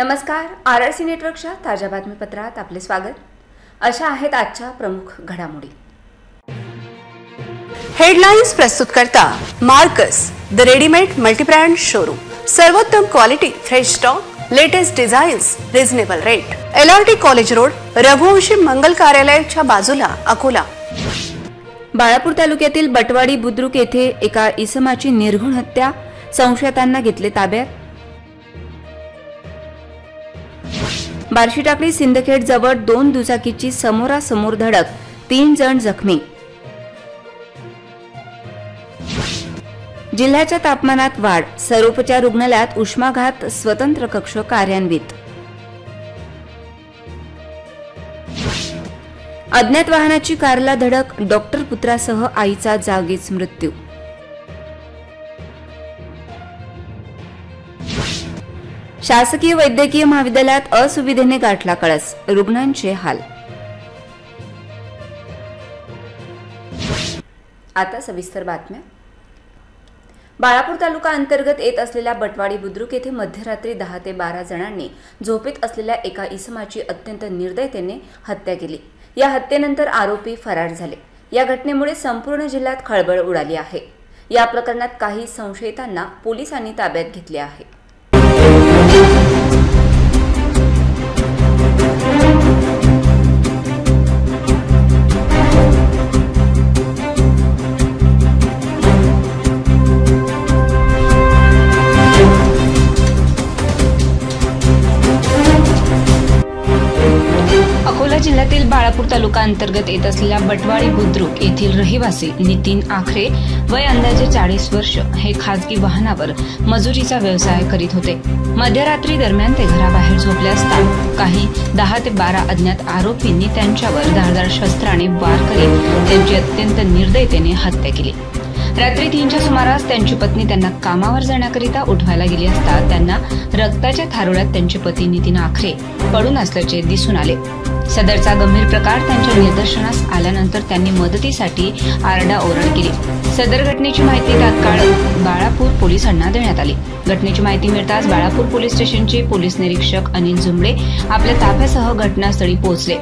नमस्कार, आरआरसी नेटवर्कच्या ताज्या बातमीपत्रात आपले स्वागत। अशा आहेत आजच्या प्रमुख घडामोडी। हेडलाइन्स प्रस्तुत करता Markus the readymade multibrand showroom. सर्वोत्तम quality, fresh stock, latest designs, reasonable rate. LRT college road, Raghuvanshi Mangal कार्यालयाच्या बाजूला, अकोला। बाळापूर तालुक्यातील बटवाडी बुद्रुक येथे एका इसमाची निर्घृण हत्या, संशयितांना घेतले ताब्यात। बार्शी टाकळी सिंदखेड जवळ 2 दुचाकीची समोरासमोर धडक, 3 जण जखमी। जिल्ह्याच्या तापमानात वाढ, सर्वोपचार रुग्णालयात उष्माघात स्वतंत्र कक्ष कार्यान्वित। अज्ञात वाहनाची कारला धडक, डॉक्टर पुत्रासह आईचा जागीच मृत्यू। शासकीय वैद्यकीय महाविद्यालयात असुविधेने गाठला कळस, रुग्णांचे हाल। आता सविस्तर बातम्या। बाळापूर तालुका अंतर्गत येत असलेल्या बटवाडी बुद्रुक येथे मध्यरात्री 10 ते 12 जणांनी झोपेत असलेल्या एका इसमाची अत्यंत निर्दयतेने हत्या केली। या हत्येनंतर आरोपी फरार झाले। या घटनेमुळे संपूर्ण जिल्ह्यात खळबळ उडाली आहे। या प्रकरणात काही संशयितांना पोलिसांनी ताब्यात घेतले आहे। अकोला जिल्ह्यातील बाळापूर तालुका अंतर्गत येत असलेल्या बटवाडी बुद्रुक येथील रहिवासी नितीन आखरे, वय अंदाजे 40 वर्ष, हे खासगी वाहनावर मजुरीचा व्यवसाय करीत होते। मध्यरात्री दरम्यान ते घराबाहेर झोपले असता काही 10 ते 12 अज्ञात आरोपींनी त्यांच्यावर धारदार शस्त्राने वार करीत त्यांची अत्यंत निर्दयतेने हत्या केली। रात्री 3च्या सुमारास त्यांची पत्नी त्यांना कामावर जाण्याकरिता उठवायला गेली असता त्यांना रक्ताच्या थारोळ्यात त्यांचे पती नितीन आखरे पडून असल्याचे दिसून आले। सदरचा गंभीर प्रकार त्यांच्या निदर्शनास आल्यानंतर त्यांनी मदतीसाठी आरडाओरड केली। सदर घटनेची माहिती तात्काळ बाळापूर पोलिसांना देण्यात आली। घटनेची माहिती मिळताच बाळापूर पोलीस स्टेशनचे पोलीस निरीक्षक अनिल जुंबळे आपल्या ताफ्यासह घटनास्थळी पोहोचले।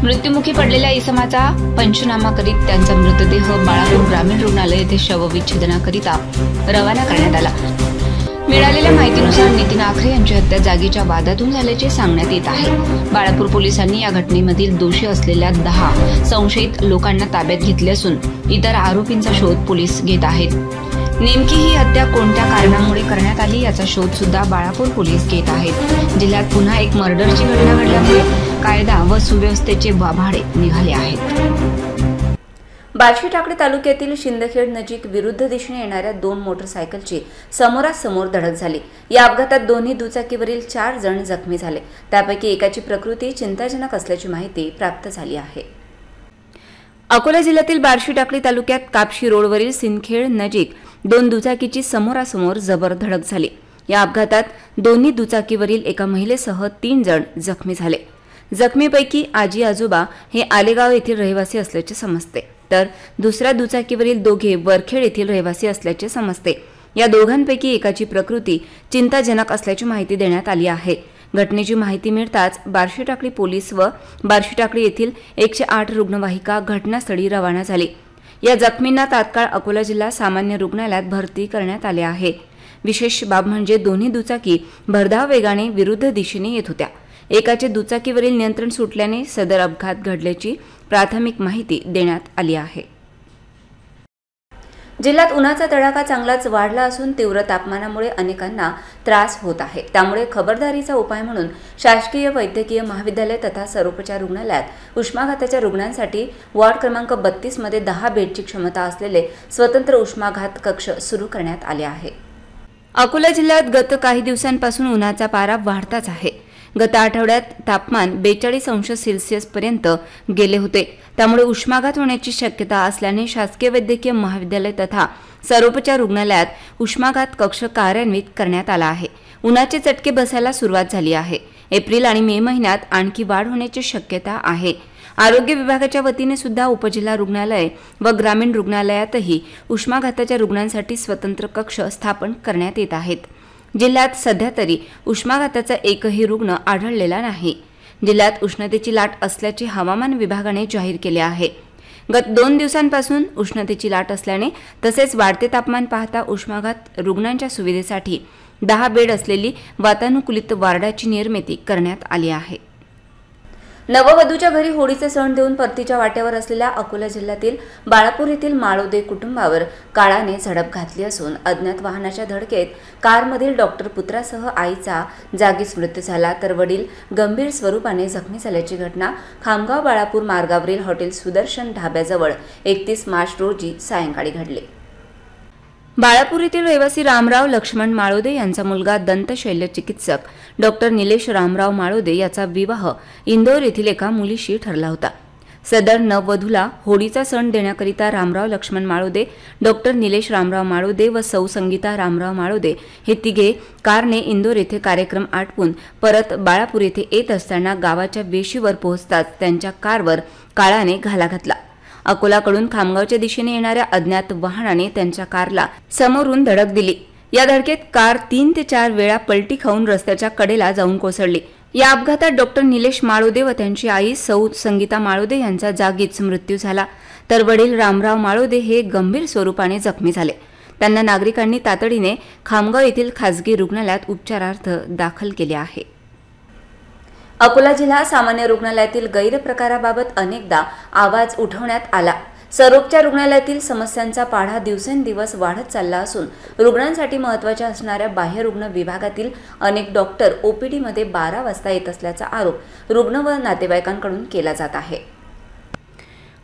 मृत्युमुखी पडलेल्या इसमाचा पंचनामा करीत त्यांचा मृतदेह बाळापूर ग्रामीण रुग्णालय येथे शवविच्छेदनाकरिता रवाना करण्यात आला। मिळालेल्या माहितीनुसार नितीन आखरे यांची हत्या जागीच्या वादातून झाल्याचे सांगण्यात येत आहे। बाळापूर पोलिसांनी या घटनेमधील दोषी असलेल्या 10 संशयित लोकांना ताब्यात घेतले असून इतर आरोपींचा शोध पोलीस घेत आहेत। नेमकी ही हत्या कोणत्या कारणामुळे करण्यात आली याचा शोध सुद्धा बाळापूर पोलीस घेत आहेत। जिल्ह्यात पुन्हा एक मर्डरची घटना घडल्यामुळे कायदा व सुव्यवस्थेचे वाभाडे निघाले आहेत। बार्शी टाकळी तालुक्यातील शिंदखेड नजीक विरुद्ध दिशेने येणाऱ्या 2 मोटरसायकलची समोरासमोर धडक झाली। या अपघातात दोन्ही दुचाकीवरील 4 जण जखमी झाले। त्यापैकी एकाची प्रकृती चिंताजनक असल्याची माहिती प्राप्त झाली आहे। अकोला जिल्ह्यातील बार्शी टाकळी तालुक्यात कापशी रोडवरील सिंदखेड नजीक 2 दुचाकीची समोरासमोर जबर धडक झाली। या अपघातात दोन्ही दुचाकीवरील एका महिलेसह 3 जण जखमी झाले। जखमीपैकी आजी आजोबा हे आलेगाव येथील रहिवासी असल्याचे समजते, तर दुसऱ्या दुचाकीवरील दोघे वरखेड येथील रहिवासी असल्याचे समजते। या दोघांपैकी एकाची प्रकृती चिंताजनक असल्याची माहिती देण्यात आली आहे। घटनेची माहिती मिळताच बार्शी टाकळी पोलीस व बार्शी टाकळी येथील 108 रुग्णवाहिका घटनास्थळी रवाना झाली। या जखमींना तात्काळ अकोला जिल्हा सामान्य रुग्णालयात भरती करण्यात आले आहे। विशेष बाब म्हणजे दोन्ही दुचाकी भरधाव वेगाने विरुद्ध दिशेने येत होत्या। एकाचे दुचाकीवरील नियंत्रण सुटल्याने सदर अपघात घडल्याची प्राथमिक माहिती देण्यात आली आहे। जिल्ह्यात उन्हाचा तडाखा चांगलाच वाढला असून तीव्र तापमानामुळे अनेकांना त्रास होत आहे। त्यामुळे खबरदारीचा उपाय म्हणून शासकीय वैद्यकीय महाविद्यालय तथा सर्वोपचार रुग्णालयात उष्माघाताच्या रुग्णांसाठी वॉर्ड क्रमांक 32 मध्ये 10 बेडची क्षमता असलेले स्वतंत्र उष्माघात कक्ष सुरू करण्यात आले आहे। अकोला जिल्ह्यात गत काही दिवसांपासून उन्हाचा पारा वाढताच आहे। गत आठवड्यात तापमान 42 अंश सेल्सिअस पर्यंत गेले होते। त्यामुळे उष्माघात होण्याची शक्यता असल्याने शासकीय वैद्यकीय महाविद्यालय तथा सर्वोपचार रुग्णालयात उष्माघात कक्ष कार्यान्वित करण्यात आला आहे। उन्हाचे चटके बसायला सुरुवात झाली आहे। एप्रिल आणि मे महिन्यात आणखी वाढ होण्याची शक्यता आहे। आरोग्य विभागाच्या वतीने सुद्धा उपजिल्हा रुग्णालय व ग्रामीण रुग्णालयातही उष्माघाताच्या रुग्णांसाठी स्वतंत्र कक्ष स्थापन करण्यात येत आहेत। जिल्ह्यात सध्या तरी उष्माघाताचा एकही रुग्ण आढळलेला नाही। जिल्ह्यात उष्णतेची लाट असल्याचे हवामान विभागाने जाहीर केले आहे। गत 2 दिवसांपासून उष्णतेची लाट असल्याने तसेच वाढते तापमान पाहता उष्माघात रुग्णांच्या सुविधेसाठी 10 बेड असलेली वातानुकूलित वार्डाची निर्मिती करण्यात आली आहे। नववधूच्या घरी होळीचे सण देऊन परतीच्या वाट्यावर असलेल्या अकोला जिल्ह्यातील बाळापूर येथील माळोदे कुटुंबावर काळाने झडप घातली असून अज्ञात वाहनाच्या धडकेत कारमधील डॉक्टर पुत्रासह आईचा जागीच मृत्यू झाला, तर वडील गंभीर स्वरूपाने जखमी झाल्याची घटना खामगाव बाळापूर मार्गावरील हॉटेल सुदर्शन ढाब्याजवळ 31 मार्च रोजी सायंकाळी घडली। बाळापूर येथील रहिवासी रामराव लक्ष्मण माळोदे यांचा मुलगा दंत शल्यचिकित्सक डॉक्टर निलेश रामराव माळोदे याचा विवाह इंदोर येथील एका मुलीशी ठरला होता। सदर नववधूला होळीचा सण देण्याकरिता रामराव लक्ष्मण माळोदे, डॉक्टर निलेश रामराव माळोदे व सौ संगीता रामराव माळोदे हे तिघे कारने इंदोर येथे कार्यक्रम आटपून परत बाळापूर येथे येत असताना गावाच्या वेशीवर पोहोचताच त्यांच्या कारवर काळाने घाला घातला। अकोलाकडून खामगावच्या दिशेने येणाऱ्या अज्ञात वाहनाने त्यांच्या कारला समोरून धडक दिली। या धडकेत कार 3 ते 4 वेळा पलटी खाऊन रस्त्याच्या कडेला जाऊन कोसळली। या अपघातात डॉक्टर निलेश माळोदे व त्यांची आई सौ संगीता माळोदे यांचा जागीच मृत्यू झाला, तर वडील रामराव माळोदे हे गंभीर स्वरूपाने जखमी झाले। त्यांना नागरिकांनी तातडीने खामगाव येथील खासगी रुग्णालयात उपचारार्थ दाखल केले आहे। अकोला जिल्हा सामान्य रुग्णालयातील गैरप्रकाराबाबत अनेकदा आवाज उठवण्यात आला। सर्वोपचार रुग्णालयातील समस्यांचा पाढा दिवसेंदिवस वाढत चालला असून रुग्णांसाठी महत्त्वाच्या असणाऱ्या बाह्य रुग्ण विभागातील अनेक डॉक्टर ओपीडीमध्ये 12 वाजता येत असल्याचा आरोप रुग्ण व नातेवाईकांकडून केला जात आहे।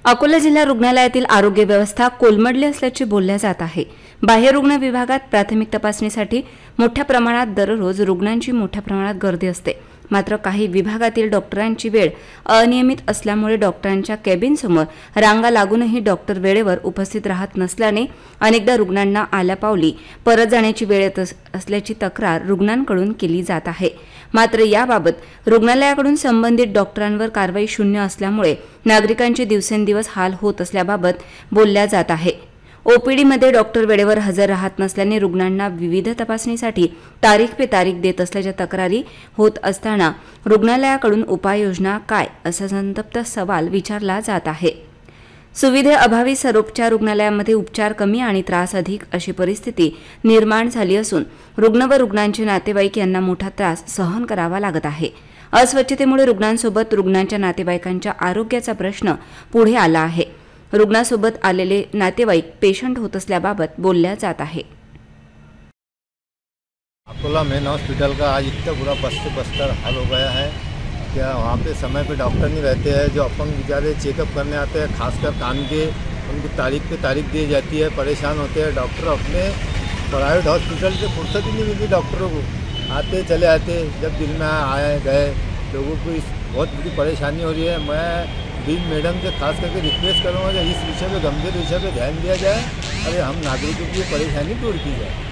अकोला जिल्हा रुग्णालयातील आरोग्य व्यवस्था कोलमडली असल्याचे बोलले जात आहे। बाह्य रुग्ण विभागात प्राथमिक तपासणीसाठी मोठ्या प्रमाणात दररोज रुग्णांची मोठ्या प्रमाणात गर्दी असते, मात्र काही विभागातील डॉक्टरांची वेळ अनियमित असल्यामुळे डॉक्टरांच्या केबिनसमोर रांगा लागूनही डॉक्टर वेळेवर उपस्थित राहत नसल्याने अनेकदा रुग्णांना आल्यापावली परत जाण्याची वेळ येत असल्याची तक्रार रुग्णांकडून केली जात आहे। मात्र याबाबत रुग्णालयाकडून संबंधित डॉक्टरांवर कारवाई शून्य असल्यामुळे नागरिकांचे दिवसेंदिवस हाल होत असल्याबाबत बोलल्या जात आहे। ओपीडीमध्ये डॉक्टर वेळेवर हजर राहत नसल्याने रुग्णांना विविध तपासणीसाठी तारीख पे तारीख देत असल्याच्या तक्रारी होत असताना रुग्णालयाकडून उपाययोजना काय असा संतप्त सवाल विचारला जात आहे। सुविधेअभावी सर्वोपचार रुग्णालयामध्ये उपचार कमी आणि त्रास अधिक अशी परिस्थिती निर्माण झाली असून रुग्ण व रुग्णांचे नातेवाईक यांना मोठा त्रास सहन करावा लागत आहे। अस्वच्छतेमुळे रुग्णांसोबत रुग्णांच्या नातेवाईकांच्या आरोग्याचा प्रश्न पुढे आला आहे। रुग्णासोबत आलेले नातेवाईक पेशंट होत असल्याबाबत बोलल्या जात आहे। अकोला मेन हॉस्पिटल का आज इतना बुरा बस्तर हाल हो गया है क्या वहाँ पे समय पे डॉक्टर नहीं रहते हैं। जो अपंग बेचारे चेकअप करने आते हैं, खासकर कान के, उनकी तारीख पे तारीख दी जाती है, परेशान होते हैं। डॉक्टर अपने प्राइवेट हॉस्पिटल से फुर्सत ही नहीं मिलती डॉक्टरों को, आते चले आते, जब दिन में आए गए। लोगों को इस बहुत बड़ी परेशानी हो रही है। मैं डीन मैडम से खास करके रिक्वेस्ट करूँगा कि इस विषय पे गंभीर विषय पे ध्यान दिया जाए और हम नागरिकों की परेशानी दूर की जाए।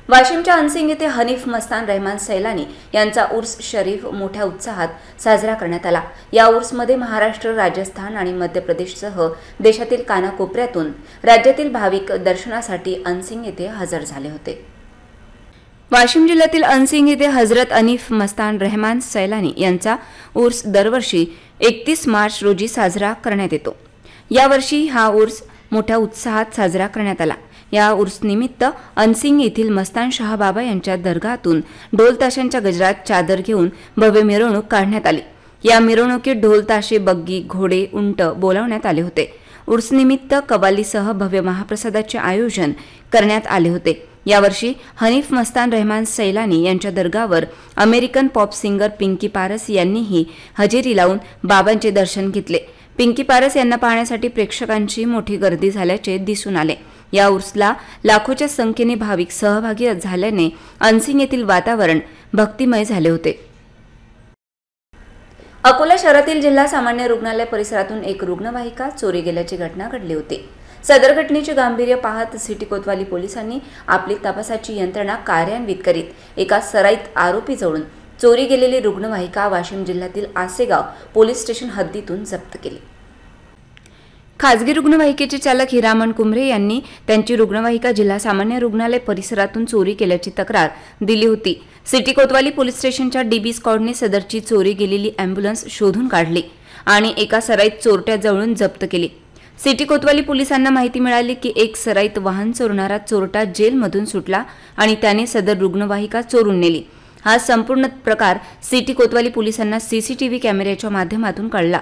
वाशिमच्या अनसिंग येथे हनीफ मस्तान रहमान सैलानी यांचा उर्स शरीफ मोठ्या उत्साहात साजरा करण्यात आला। या उर्समध्ये महाराष्ट्र, राजस्थान आणि मध्य प्रदेशसह देशातील कानाकोपऱ्यातून राज्यातील भाविक दर्शनासाठी अनसिंग येथे हजर झाले होते। वाशिम जिल्ह्यातील अनसिंग येथे हजरत अनीफ मस्तान रहमान सैलानी यांचा उर्स दरवर्षी 31 मार्च रोजी साजरा करण्यात येतो। यावर्षी हा उर्स मोठ्या उत्साहात साजरा करण्यात आला। या उर्सनिमित्त अनसिंग येथील मस्तान शाह बाबा यांच्या दरगाहातून ढोल ताशांच्या गजरात चादर घेऊन भव्य मिरवणूक काढण्यात आली। या मिरवणुकीत ढोल ताशे, बग्गी, घोडे, उंट बोलावण्यात आले होते। उर्सनिमित्त कवालीसह भव्य महाप्रसादाचे आयोजन करण्यात आले होते। यावर्षी हनीफ मस्तान रहमान सैलानी यांच्या दरगावर American pop singer Pinki Paras यांनीही हजेरी लावून बाबांचे दर्शन घेतले। पिंकी पारस यांना पाहण्यासाठी प्रेक्षकांची मोठी गर्दी झाल्याचे दिसून आले। या उर्सला लाखोच्या संख्येने भाविक सहभागी झाल्याने अनसिंग येथील वातावरण भक्तिमय झाले होते। अकोला शहरातील जिल्हा सामान्य रुग्णालय परिसरातून एक रुग्णवाहिका चोरी गेल्याची घटना घडली होती। सदर घटनेचे गांभीर्य पाहत सिटी कोतवाली पोलिसांनी आपली तपासाची यंत्रणा कार्यान्वित करीत एका सराईत आरोपी जवळून चोरी गेलेली रुग्णवाहिका वाशिम जिल्ह्यातील आसेगाव पोलीस स्टेशन हद्दीतून जप्त केली। खासगी रुग्णवाहिकेचे चालक हिरामण कुंभरे यांनी त्यांची रुग्णवाहिका जिल्हा सामान्य रुग्णालय परिसरातून चोरी केल्याची तक्रार दिली होती। सिटी कोतवाली पोलीस स्टेशनच्या डीबी स्क्वॉडने सदरची चोरी गेलेली अँब्युलन्स शोधून काढली आणि एका सराईत चोरट्याजवळून जप्त केली। सिटी कोतवाली पोलिसांना माहिती मिळाली की एक सराईत वाहन चोरणारा चोरटा जेलमधून सुटला आणि त्याने सदर रुग्णवाहिका चोरून नेली। हा संपूर्ण प्रकार सिटी कोतवाली पोलिसांना सीसीटीव्ही कॅमेऱ्याच्या माध्यमातून कळला।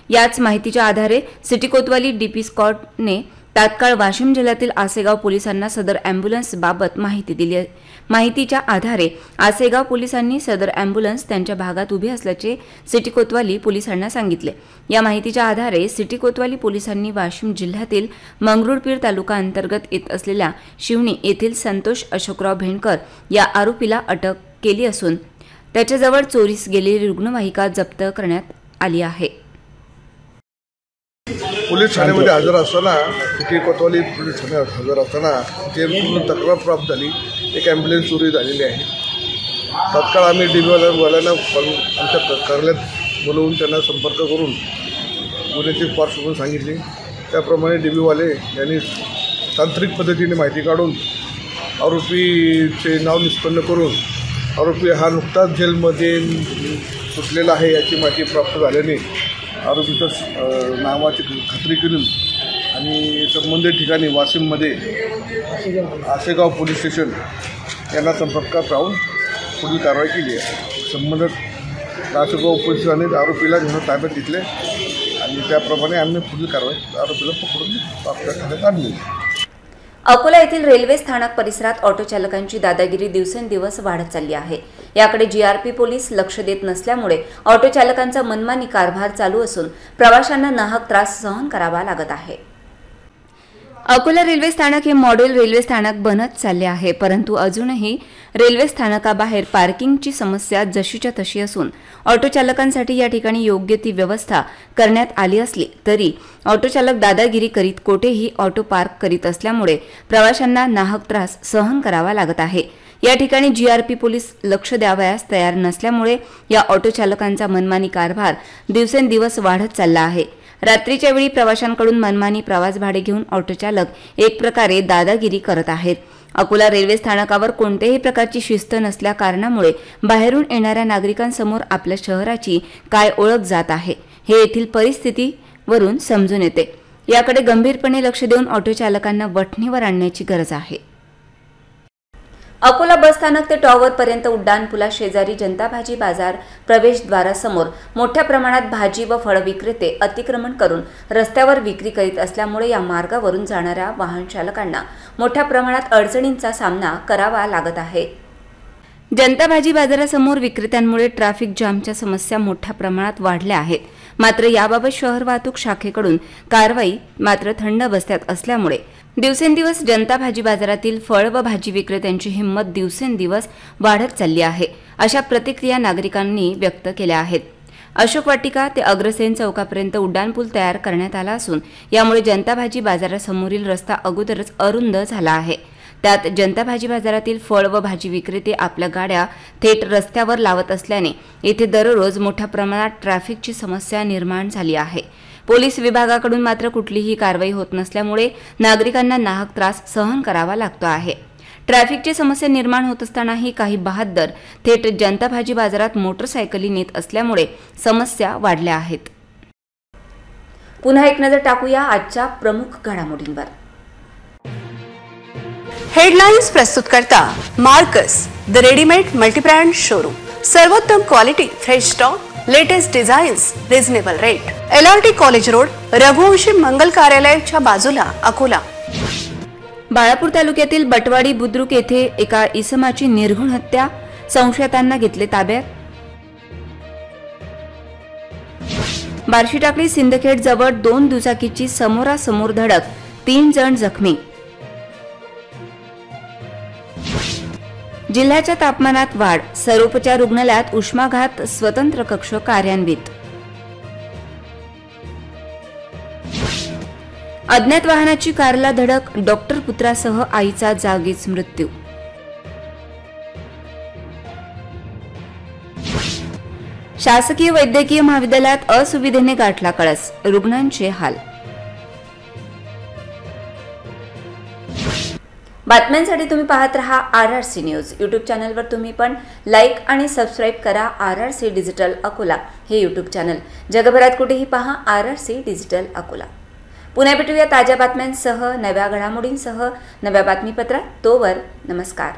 याच माहितीच्या आधारे सिटी कोतवाली डीपी स्क्वॉडने तात्काळ वाशिम जिल्ह्यातील आसेगाव पोलिसांना सदर अँब्युलन्स बाबत माहिती दिली। माहितीच्या आधारे आसेगाव पोलिसांनी सदर अँब्युलन्स त्यांच्या भागात उभी असल्याचे सिटी कोतवाली पोलिसांना सांगितले। या माहितीच्या आधारे सिटी कोतवाली पोलिसांनी वाशिम जिल्ह्यातील मंगरुळपीर तालुका अंतर्गत येत असलेल्या शिवणी येथील संतोष अशोकराव भेंडकर या आरोपीला अटक केली असून त्याच्याजवळ चोरीस गेलेली रुग्णवाहिका जप्त करण्यात आली आहे। पोलीस ठाण्यामध्ये हजर असताना सिटी कोतवाली पोलीस ठाण्यात हजर असताना तिथे तक्रार प्राप्त झाली, एक ॲम्ब्युलन्स चोरी झालेली आहे। तात्काळ आम्ही डीबीवाल्यांना आमच्या कार्यालयात बोलवून त्यांना संपर्क करून गुन्ह्याची पार्श्वभूमी सांगितली। त्याप्रमाणे डीबीवाले यांनी तांत्रिक पद्धतीने माहिती काढून आरोपीचे नाव निष्पन्न करून आरोपी हा नुकताच जेलमध्ये सुटलेला आहे याची माहिती प्राप्त झाल्याने आरोपीच्या नावाची खात्री करून आणि संबंधित ठिकाणी वाशिममध्ये आसेगाव पोलीस स्टेशन यांना संपर्कात राहून पुढील कारवाई केली आहे। संबंधित आसेगाव पोलिसांनी आरोपीला घेऊन ताब्यात घेतले आणि त्याप्रमाणे आम्ही पुढील कारवाई आरोपीला पकडून आपल्या ठाण्यात आणली। अकोला येथील रेल्वे स्थानक परिसरात ऑटो चालकांची दादागिरी दिवसेंदिवस वाढत चालली आहे। याकडे जीआरपी पोलीस लक्ष देत नसल्यामुळे ऑटो चालकांचा मनमानी कारभार चालू असून प्रवाशांना नाहक त्रास सहन करावा लागत आहे। अकोला रेल्वे स्थानक हे मॉडेल रेल्वे स्थानक बनत चालले आहे, परंतु अजूनही रेल्वे स्थानकाबाहेर पार्किंगची समस्या जशीच्या तशी असून ऑटो चालकांसाठी या ठिकाणी योग्य ती व्यवस्था करण्यात आली असली तरी ऑटो चालक दादागिरी करीत कोठेही ऑटो पार्क करीत असल्यामुळे प्रवाशांना नाहक त्रास सहन करावा लागत आहे। या ठिकाणी जीआरपी पोलीस लक्ष द्यावयास तयार नसल्यामुळे या ऑटो चालकांचा मनमानी कारभार दिवसेंदिवस वाढत चालला आहे। रात्रीच्या वेळी प्रवाशांकडून मनमानी प्रवास भाडे घेऊन ऑटो चालक एक प्रकारे दादागिरी करत आहेत। अकोला रेल्वे स्थानकावर कोणत्याही प्रकारची शिस्त नसल्या कारणामुळे बाहेरून येणाऱ्या नागरिकांसमोर आपल्या शहराची काय ओळख जात आहे हे येथील परिस्थितीवरून समजून येते। याकडे गंभीरपणे लक्ष देऊन ऑटो चालकांना वठणीवर आणण्याची गरज आहे। अकोला बस स्थानक ते टॉवर पर्यंत उड्डाण पुला शेजारी जनता भाजी बाजार प्रवेशद्वारासमोर मोठ्या प्रमाणात भाजी व फळ विक्रेते अतिक्रमण करून रस्त्यावर विक्री करीत असल्यामुळे या मार्गावरून जाणाऱ्या वाहन चालकांना मोठ्या प्रमाणात अडचणींचा सामना करावा लागत आहे। जनता भाजी बाजारासमोर विक्रेत्यांमुळे ट्रॅफिक जामच्या समस्या मोठ्या प्रमाणात वाढल्या आहेत। मात्र याबाबत शहर वाहतूक शाखेकडून कारवाई मात्र थंड बसत्यात असल्यामुळे दिवसेंदिवस जनता भाजी बाजारातील फळ व भाजी विक्रेत्यांची हिंमत दिवसेंदिवस वाढत चालली आहे, अशा प्रतिक्रिया नागरिकांनी व्यक्त केल्या आहेत। अशोक वाटिका ते अग्रसेन चौकापर्यंत उड्डाणपूल तयार करण्यात आला असून यामुळे जनता भाजी बाजारासमोरील रस्ता अगोदरच अरुंद झाला आहे। त्यात जनता भाजी बाजारातील फळ व भाजी विक्रेते आपल्या गाड्या थेट रस्त्यावर लावत असल्याने येथे दररोज मोठ्या प्रमाणात ट्रॅफिकची समस्या निर्माण झाली आहे। पोलीस विभागाकडून मात्र कुठलीही कारवाई होत नसल्यामुळे नागरिकांना नाहक त्रास सहन करावा लागतो आहे। ट्रॅफिकची समस्या निर्माण होत असतानाही काही बहाद्दर थेट जनता भाजी बाजारात मोटरसायकली नेत असल्यामुळे समस्या वाढल्या आहेत। पुन्हा एक नजर टाकूया आजच्या प्रमुख घडामोडींवर। हेडलाइन्स प्रस्तुत करता Markus the readymade multibrand showroom. सर्वोत्तम quality, fresh stock, latest designs, reasonable rate. LRT college road, Raghuvanshi Mangal कार्यालयाच्या बाजूला, अकोला। बाळापूर तालुक्यातील बटवाडी बुद्रुक येथे एका इसमाची निर्घृण हत्या, संशयितांना घेतले ताब्यात। बार्शी टाकळी सिंदखेड जवळ 2 दुचाकीची समोरासमोर धडक, 3 जण जखमी। जिल्ह्याच्या तापमानात वाढ, सर्वोपचार रुग्णालयात उष्माघात स्वतंत्र कक्ष कार्यान्वित। अज्ञात वाहनाची कारला धडक, डॉक्टर पुत्रासह आईचा जागीच मृत्यू। शासकीय वैद्यकीय महाविद्यालयात असुविधेने गाठला कळस, रुग्णांचे हाल। बातम्यांसाठी तुम्ही पाहत रहा RRC न्यूज। यूट्यूब चॅनलवर तुम्ही पण लाईक आणि सबस्क्राईब करा RRC डिजिटल अकोला हे यूट्यूब चॅनल। जगभरात कुठेही पहा RRC डिजिटल अकोला। पुन्हा भेटूया ताज्या बातम्यांसह, नव्या घडामोडींसह, नव्या बातमीपत्रात। तोवर नमस्कार।